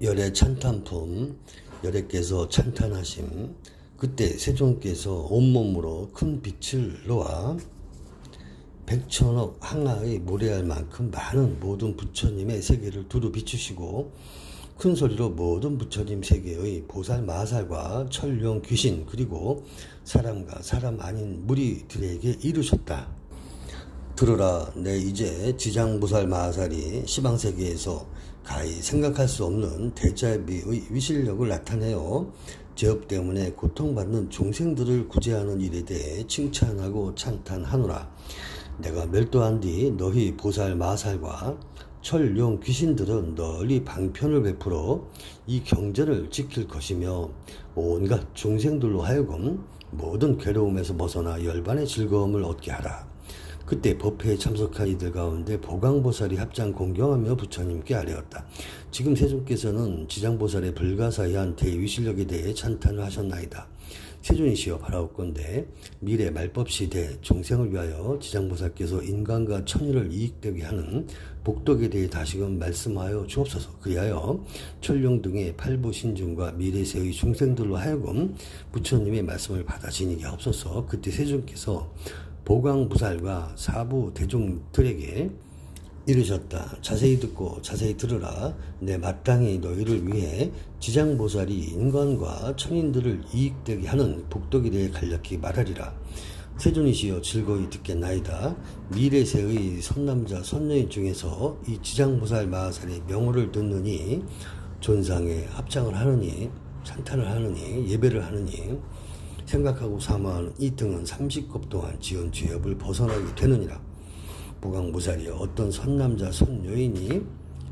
열애 찬탄품, 열애께서 찬탄하심. 그때 세존께서 온몸으로 큰 빛을 놓아 백천억 항아의 모래알 만큼 많은 모든 부처님의 세계를 두루 비추시고 큰 소리로 모든 부처님 세계의 보살 마살과 천룡 귀신 그리고 사람과 사람 아닌 무리들에게 이르셨다. 들으라, 내 이제 지장보살 마살이 시방세계에서 가히 생각할 수 없는 대자비의 위실력을 나타내어 제업 때문에 고통받는 중생들을 구제하는 일에 대해 칭찬하고 찬탄하노라. 내가 멸도한 뒤 너희 보살 마살과 천룡 귀신들은 널리 방편을 베풀어 이 경전을 지킬 것이며 온갖 중생들로 하여금 모든 괴로움에서 벗어나 열반의 즐거움을 얻게 하라. 그때 법회에 참석한 이들 가운데 보강보살이 합장 공경하며 부처님께 아뢰었다. 지금 세존께서는 지장보살의 불가사의한 대위실력에 대해 찬탄을 하셨나이다. 세존이시여 바라옵건대 미래 말법시대 중생을 위하여 지장보살께서 인간과 천일을 이익되게 하는 복덕에 대해 다시금 말씀하여 주옵소서. 그리하여 천룡 등의 팔부신중과 미래세의 중생들로 하여금 부처님의 말씀을 받아 지니게 하옵소서. 그때 세존께서 보강보살과 사부 대중들에게 이르셨다. 자세히 듣고 자세히 들으라. 내 마땅히 너희를 위해 지장보살이 인간과 천인들을 이익되게 하는 복덕에 대해 간략히 말하리라. 세존이시여 즐거이 듣겠나이다. 미래세의 선남자 선녀인 중에서 이 지장보살 마살의 명호를 듣느니 존상에 합장을 하느니 찬탄을 하느니 예배를 하느니 생각하고 사모하는 이 등은 30겁 동안 지은 죄업을 벗어나게 되느니라. 보강보살이여 어떤 선남자 선여인이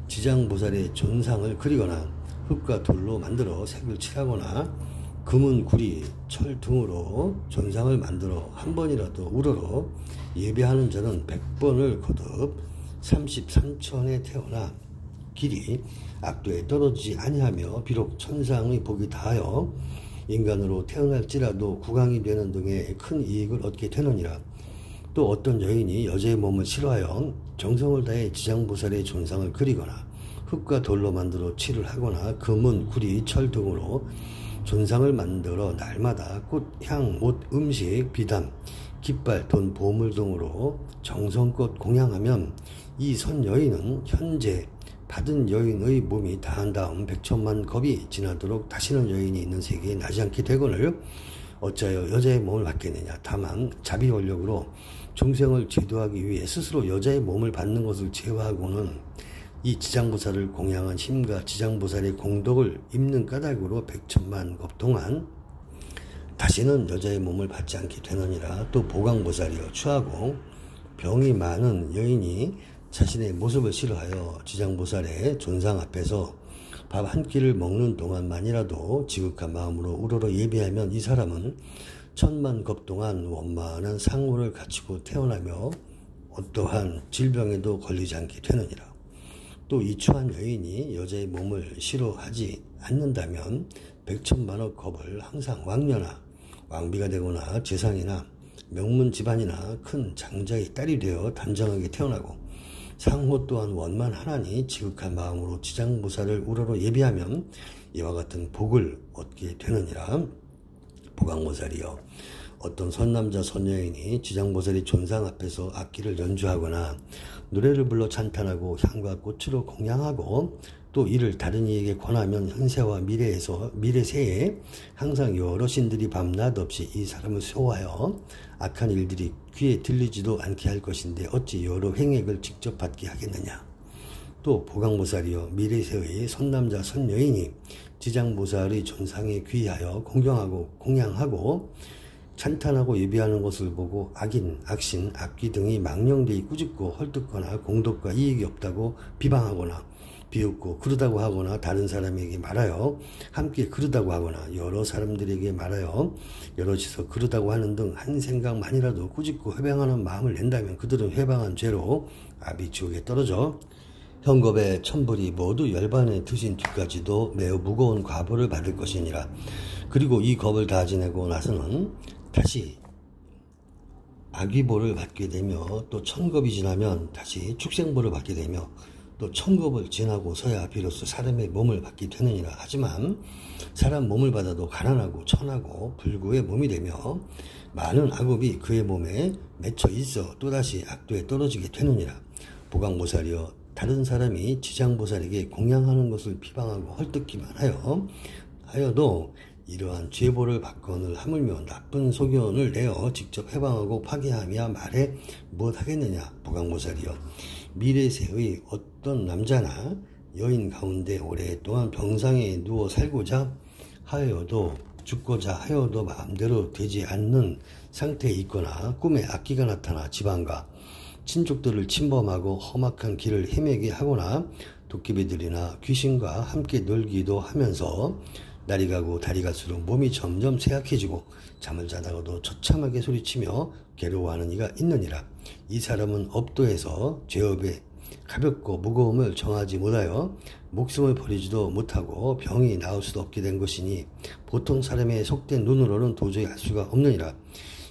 지장보살의 존상을 그리거나 흙과 돌로 만들어 색을 칠하거나 금은 구리 철 등으로 존상을 만들어 한 번이라도 우러러 예배하는 자는 100번을 거듭 33천에 태어나 길이 악도에 떨어지지 아니하며 비록 천상의 복이 다하여 인간으로 태어날지라도 국왕이 되는 등의 큰 이익을 얻게 되느니라. 또 어떤 여인이 여자의 몸을 싫어하여 정성을 다해 지장보살의 존상을 그리거나 흙과 돌로 만들어 칠을 하거나 금은 구리 철 등으로 존상을 만들어 날마다 꽃, 향, 옷, 음식, 비담, 깃발, 돈, 보물 등으로 정성껏 공양하면 이 선 여인은 현재 받은 여인의 몸이 다한 다음 100천만 겁이 지나도록 다시는 여인이 있는 세계에 나지 않게 되거늘 어찌하여 여자의 몸을 받겠느냐. 다만 자비원력으로 중생을 제도하기 위해 스스로 여자의 몸을 받는 것을 제외하고는 이 지장보살을 공양한 힘과 지장보살의 공덕을 입는 까닭으로 100천만 겁 동안 다시는 여자의 몸을 받지 않게 되느니라. 또 보강보살이여 추하고 병이 많은 여인이 자신의 모습을 싫어하여 지장보살의 존상 앞에서 밥 한 끼를 먹는 동안만이라도 지극한 마음으로 우러러 예배하면 이 사람은 1000만 겁 동안 원만한 상호를 갖추고 태어나며 어떠한 질병에도 걸리지 않게 되느니라. 또 이 추한 여인이 여자의 몸을 싫어하지 않는다면 100천만억 겁을 항상 왕녀나 왕비가 되거나 재상이나 명문 집안이나 큰 장자의 딸이 되어 단정하게 태어나고 상호 또한 원만하나니 지극한 마음으로 지장보살을 우러러 예비하면 이와 같은 복을 얻게 되느니라. 보강보살이여 어떤 선남자 선여인이 지장보살이 존상 앞에서 악기를 연주하거나 노래를 불러 찬탄하고 향과 꽃으로 공양하고 또 이를 다른 이에게 권하면 현세와 미래세에 항상 여러 신들이 밤낮 없이 이 사람을 소화하여 악한 일들이 귀에 들리지도 않게 할 것인데 어찌 여러 행액을 직접 받게 하겠느냐. 또 보강보살이여 미래세의 선남자 선여인이 지장보살의 존상에 귀하여 공경하고 공양하고 찬탄하고 예비하는 것을 보고 악인, 악신, 악귀 등이 망령되이 꾸짖고 헐뜯거나 공덕과 이익이 없다고 비방하거나 비웃고 그러다고 하거나 다른 사람에게 말하여 함께 그러다고 하거나 여러 사람들에게 말하여 여럿이서 그러다고 하는 등 한 생각만이라도 꾸짖고 회방하는 마음을 낸다면 그들은 회방한 죄로 아비지옥에 떨어져 현겁의 천불이 모두 열반에 드신 뒤까지도 매우 무거운 과보를 받을 것이니라. 그리고 이 겁을 다 지내고 나서는 다시 악위보를 받게 되며 또 천겁이 지나면 다시 축생보를 받게 되며 또 천겁을 지나고서야 비로소 사람의 몸을 받게 되느니라. 하지만 사람 몸을 받아도 가난하고 천하고 불구의 몸이 되며 많은 악업이 그의 몸에 맺혀 있어 또다시 악도에 떨어지게 되느니라. 보강보살이여, 다른 사람이 지장보살에게 공양하는 것을 비방하고 헐뜯기만 하여도 이러한 죄보를 받거늘 하물며 나쁜 소견을 내어 직접 해방하고 파괴하며 말해 무엇하겠느냐. 보강보살이여, 미래세의 어떤 남자나 여인 가운데 오랫동안 병상에 누워 살고자 하여도 죽고자 하여도 마음대로 되지 않는 상태에 있거나 꿈에 악기가 나타나 지방과 친족들을 침범하고 험악한 길을 헤매게 하거나 도깨비들이나 귀신과 함께 놀기도 하면서 날이 가고 달이 갈수록 몸이 점점 쇠약해지고 잠을 자다가도 처참하게 소리치며 괴로워하는 이가 있느니라. 이 사람은 업도에서 죄업의 가볍고 무거움을 정하지 못하여 목숨을 버리지도 못하고 병이 나을 수도 없게 된 것이니 보통 사람의 속된 눈으로는 도저히 알 수가 없느니라.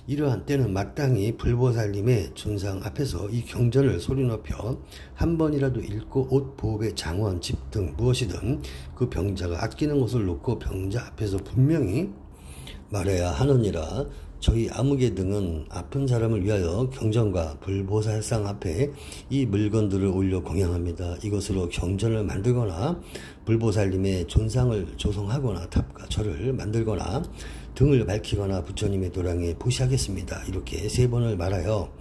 이러한 때는 마땅히 불보살님의 존상 앞에서 이 경전을 소리 높여 한 번이라도 읽고 옷, 보호배, 장원, 집 등 무엇이든 그 병자가 아끼는 것을 놓고 병자 앞에서 분명히 말해야 하느니라. 저희 아무개 등은 아픈 사람을 위하여 경전과 불보살상 앞에 이 물건들을 올려 공양합니다. 이것으로 경전을 만들거나 불보살님의 존상을 조성하거나 탑과 절을 만들거나 등을 밝히거나 부처님의 도량에 보시하겠습니다. 이렇게 3번을 말하여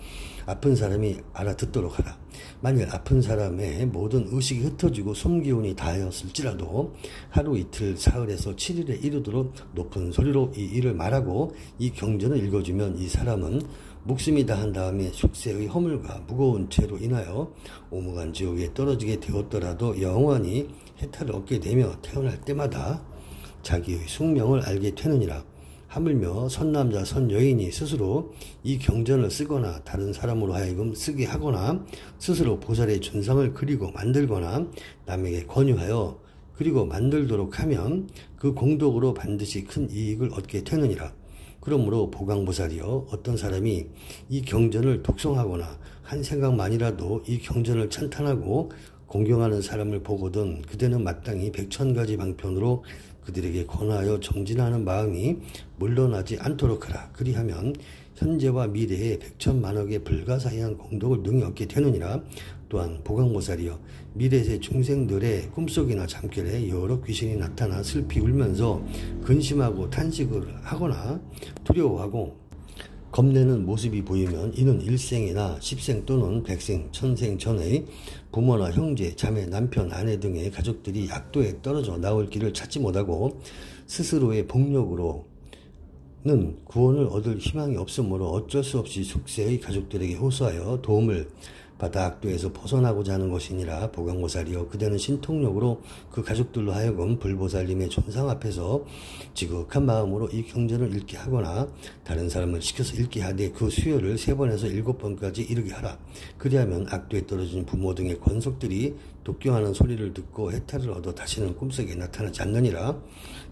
아픈 사람이 알아듣도록 하라. 만일 아픈 사람의 모든 의식이 흩어지고 숨기운이 다하였을지라도 하루 이틀 사흘에서 7일에 이르도록 높은 소리로 이 일을 말하고 이 경전을 읽어주면 이 사람은 목숨이 다한 다음에 숙세의 허물과 무거운 죄로 인하여 오무간 지옥에 떨어지게 되었더라도 영원히 해탈을 얻게 되며 태어날 때마다 자기의 숙명을 알게 되느니라. 하물며 선남자 선여인이 스스로 이 경전을 쓰거나 다른 사람으로 하여금 쓰게 하거나 스스로 보살의 존상을 그리고 만들거나 남에게 권유하여 그리고 만들도록 하면 그 공덕으로 반드시 큰 이익을 얻게 되느니라. 그러므로 보강보살이여, 어떤 사람이 이 경전을 독송하거나 한 생각만이라도 이 경전을 찬탄하고 공경하는 사람을 보거든 그대는 마땅히 100,000가지 방편으로 그들에게 권하여 정진하는 마음이 물러나지 않도록 하라. 그리하면 현재와 미래에 100,000만억의 불가사의한 공덕을 능히 얻게 되느니라. 또한 보강보살이여, 미래세 중생들의 꿈속이나 잠결에 여러 귀신이 나타나 슬피 울면서 근심하고 탄식을 하거나 두려워하고 겁내는 모습이 보이면 이는 일생이나 십생 또는 백생, 천생 전의 부모나 형제, 자매, 남편, 아내 등의 가족들이 악도에 떨어져 나올 길을 찾지 못하고 스스로의 복력으로는 구원을 얻을 희망이 없으므로 어쩔 수 없이 숙세의 가족들에게 호소하여 도움을 받아 악도에서 벗어나고자 하는 것이니라. 보강보살이여, 그대는 신통력으로 그 가족들로 하여금 불보살님의 존상 앞에서 지극한 마음으로 이 경전을 읽게 하거나 다른 사람을 시켜서 읽게 하되 그 수요를 3번에서 7번까지 이르게 하라. 그리하면 악도에 떨어진 부모 등의 권속들이 독경하는 소리를 듣고 해탈을 얻어 다시는 꿈속에 나타나지 않느니라.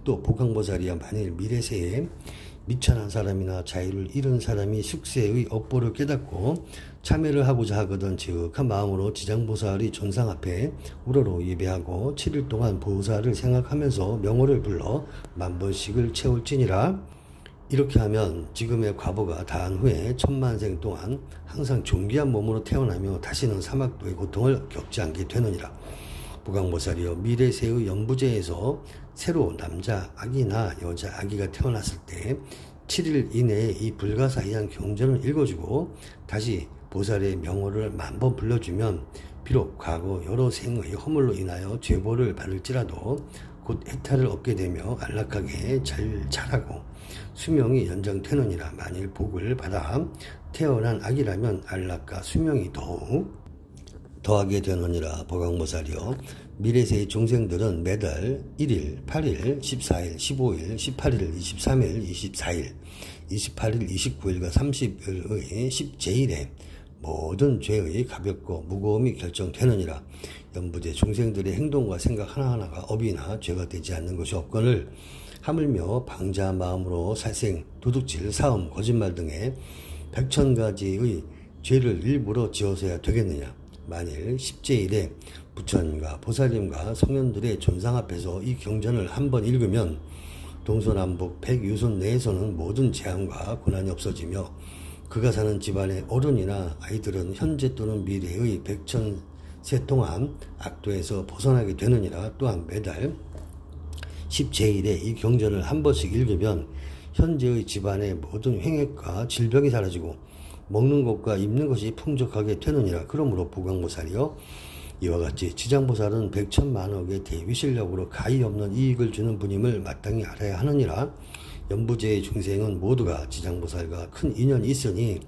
또 보강보살이여, 만일 미래세에 미천한 사람이나 자유를 잃은 사람이 숙세의 업보를 깨닫고 참여를 하고자 하거든 지극한 마음으로 지장보살의 존상 앞에 우러러 예배하고 7일 동안 보살을 생각하면서 명호를 불러 10,000번씩을 채울지니라. 이렇게 하면 지금의 과보가 다한 후에 10,000만 동안 항상 존귀한 몸으로 태어나며 다시는 사막도의 고통을 겪지 않게 되느니라. 보강보살이여, 미래세의 연부제에서 새로 남자 아기나 여자 아기가 태어났을 때 7일 이내에 이 불가사의한 경전을 읽어주고 다시 보살의 명호를 10,000번 불러주면 비록 과거 여러 생의 허물로 인하여 죄보를 받을지라도 곧 해탈을 얻게 되며 안락하게 잘 자라고 수명이 연장되느니라. 만일 복을 받아 태어난 아기라면 안락과 수명이 더하게 되느니라. 보강보살이여, 미래세의 중생들은 매달 1일, 8일, 14일, 15일, 18일, 23일, 24일, 28일, 29일과 30일의 10제일에 모든 죄의 가볍고 무거움이 결정되느니라. 연부제 중생들의 행동과 생각 하나하나가 업이나 죄가 되지 않는 것이 없거늘 하물며 방자한 마음으로 살생, 도둑질, 사음, 거짓말 등의 100,000가지의 죄를 일부러 지어서야 되겠느냐. 만일 10제일에 부처님과 보살님과 성현들의 존상 앞에서 이 경전을 한번 읽으면 동서남북 100유손 내에서는 모든 재앙과 고난이 없어지며 그가 사는 집안의 어른이나 아이들은 현재 또는 미래의 백천세 동안 악도에서 벗어나게 되느니라. 또한 매달 10제일에 이 경전을 한 번씩 읽으면 현재의 집안의 모든 횡액과 질병이 사라지고 먹는 것과 입는 것이 풍족하게 되느니라. 그러므로 보광보살이여, 이와 같이 지장보살은 백천만억의 대위실력으로 가히 없는 이익을 주는 분임을 마땅히 알아야 하느니라. 연부제의 중생은 모두가 지장보살과 큰 인연이 있으니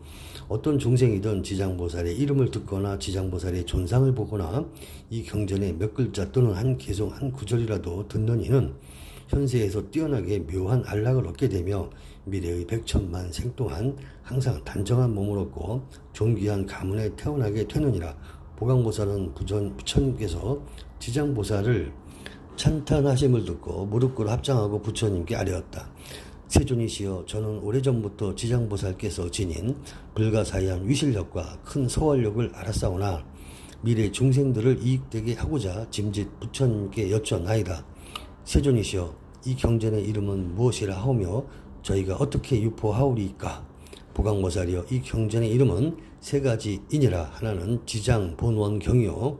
어떤 중생이든 지장보살의 이름을 듣거나 지장보살의 존상을 보거나 이 경전의 몇 글자 또는 한 개송 한 구절이라도 듣는 이는 현세에서 뛰어나게 묘한 안락을 얻게 되며 미래의 백천만 생 동안 항상 단정한 몸을 얻고 존귀한 가문에 태어나게 되느니라. 보광보살은 부처님께서 지장보살을 찬탄하심을 듣고 무릎 꿇어 합장하고 부처님께 아뢰었다. 세존이시여, 저는 오래전부터 지장보살께서 지닌 불가사의한 위실력과 큰 서월력을 알았사오나 미래 중생들을 이익되게 하고자 짐짓 부처님께 여쭈었나이다. 세존이시여, 이 경전의 이름은 무엇이라 하오며 저희가 어떻게 유포하오리이까? 보광보살이여, 이 경전의 이름은 세 가지이니라. 하나는 지장본원경이요,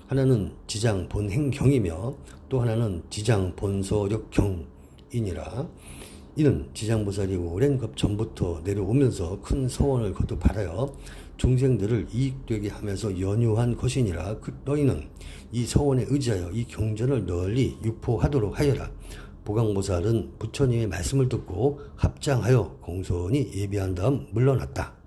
하나는 지장본행경이며 또 하나는 지장본서력경이니라. 이는 지장보살이 오랜 전부터 내려오면서 큰 서원을 거듭하여 중생들을 이익되게 하면서 연유한 것이니라. 너희는 이 서원에 의지하여 이 경전을 널리 유포하도록 하여라. 보광보살은 부처님의 말씀을 듣고 합장하여 공손히 예비한 다음 물러났다.